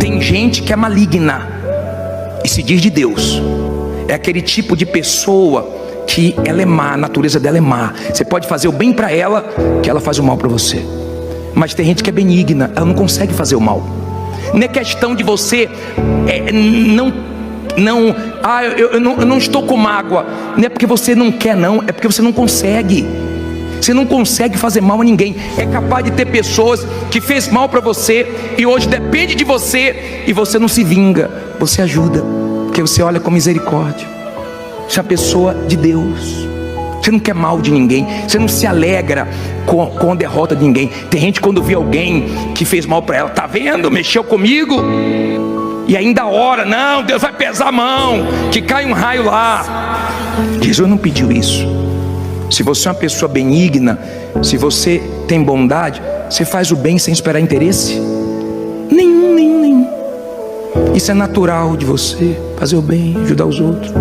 Tem gente que é maligna e se diz de Deus. É aquele tipo de pessoa que ela é má, a natureza dela é má. Você pode fazer o bem para ela, que ela faz o mal para você. Mas tem gente que é benigna, ela não consegue fazer o mal. Não é questão de você eu não estou com mágoa. Não é porque você não quer, não, é porque você não consegue. Você não consegue fazer mal a ninguém. É capaz de ter pessoas que fez mal para você e hoje depende de você, e você não se vinga, você ajuda, porque você olha com misericórdia. Você é uma pessoa de Deus. Você não quer mal de ninguém. Você não se alegra com a derrota de ninguém. Tem gente, quando vê alguém que fez mal para ela, tá vendo? Mexeu comigo. E ainda ora, não, Deus vai pesar a mão, que cai um raio lá. Jesus não pediu isso. Se você é uma pessoa benigna, se você tem bondade, você faz o bem sem esperar interesse nenhum. Isso é natural de você, fazer o bem, ajudar os outros.